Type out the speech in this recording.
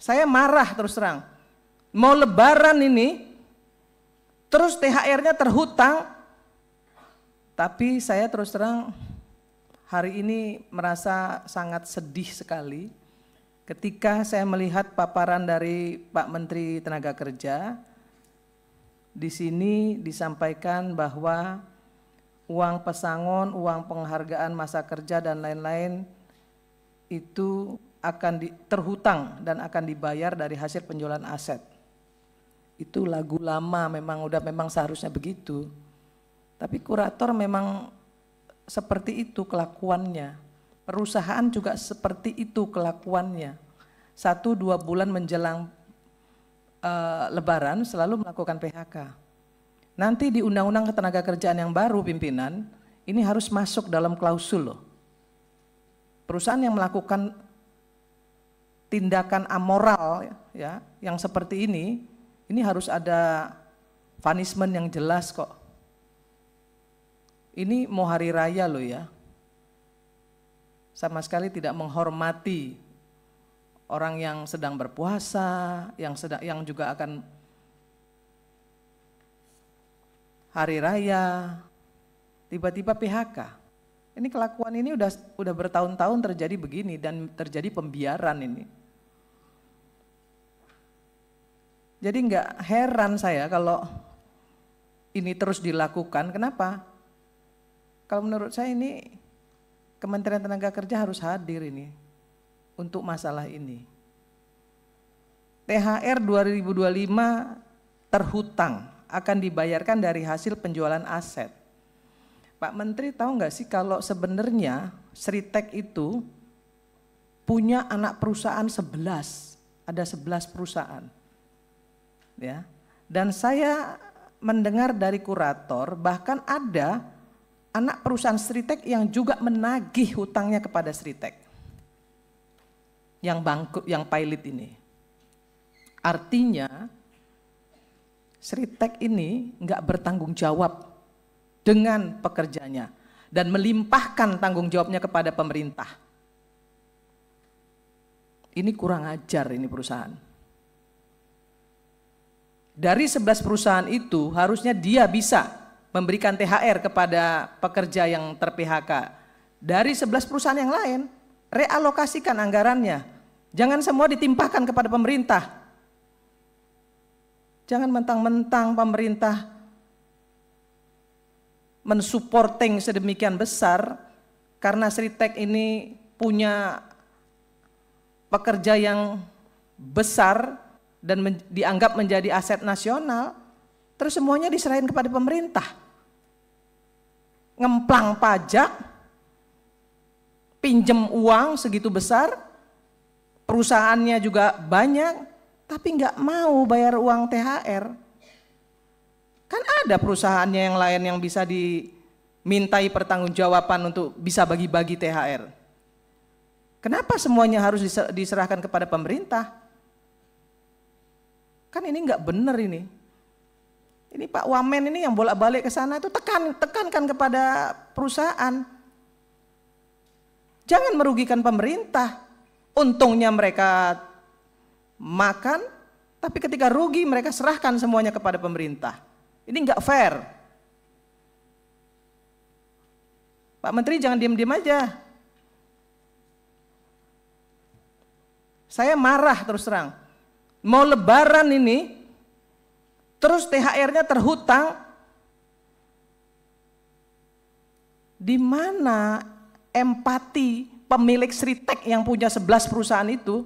Saya marah terus terang. Mau lebaran ini, terus THR-nya terhutang, tapi saya terus terang hari ini merasa sangat sedih sekali ketika saya melihat paparan dari Pak Menteri Tenaga Kerja. Di sini disampaikan bahwa uang pesangon, uang penghargaan masa kerja dan lain-lain itu akan terhutang dan akan dibayar dari hasil penjualan aset. Itu lagu lama, memang seharusnya begitu. Tapi kurator memang seperti itu kelakuannya. Perusahaan juga seperti itu kelakuannya. 1-2 bulan menjelang Lebaran selalu melakukan PHK. Nanti di Undang-Undang Ketenagakerjaan yang baru pimpinan, ini harus masuk dalam klausul loh. Perusahaan yang melakukan tindakan amoral ya, yang seperti ini harus ada punishment yang jelas kok. Ini mau hari raya loh ya. Sama sekali tidak menghormati orang yang sedang berpuasa, yang juga akan hari raya, tiba-tiba PHK. Ini kelakuan ini udah bertahun-tahun terjadi begini dan terjadi pembiaran ini. Jadi nggak heran saya kalau ini terus dilakukan. Kenapa? Kalau menurut saya ini Kementerian Tenaga Kerja harus hadir ini untuk masalah ini. THR 2025 terhutang akan dibayarkan dari hasil penjualan aset. Pak Menteri tahu nggak sih kalau sebenarnya Sritek itu punya anak perusahaan 11, ada 11 perusahaan. Ya. Dan saya mendengar dari kurator bahkan ada anak perusahaan Sritek yang juga menagih hutangnya kepada Sritek. Yang bangkrut, yang pilot ini. Artinya Sritek ini nggak bertanggung jawab dengan pekerjanya dan melimpahkan tanggung jawabnya kepada pemerintah. Ini kurang ajar ini perusahaan. Dari 11 perusahaan itu harusnya dia bisa memberikan THR kepada pekerja yang ter-PHK. Dari 11 perusahaan yang lain, realokasikan anggarannya. Jangan semua ditimpahkan kepada pemerintah. Jangan mentang-mentang pemerintah mensupporting sedemikian besar karena Sritek ini punya pekerja yang besar dan dianggap menjadi aset nasional, terus semuanya diserahin kepada pemerintah. Ngemplang pajak, pinjem uang segitu besar, perusahaannya juga banyak, tapi nggak mau bayar uang THR. Kan ada perusahaannya yang lain yang bisa dimintai pertanggungjawaban untuk bisa bagi-bagi THR. Kenapa semuanya harus diserahkan kepada pemerintah? Kan ini nggak benar ini. Ini Pak Wamen ini yang bolak-balik ke sana itu tekankan kepada perusahaan. Jangan merugikan pemerintah. Untungnya mereka makan, tapi ketika rugi mereka serahkan semuanya kepada pemerintah. Ini nggak fair. Pak Menteri jangan diam-diam aja. Saya marah terus terang. Mau lebaran ini, terus THR-nya terhutang. Di mana empati pemilik Sritek yang punya 11 perusahaan itu?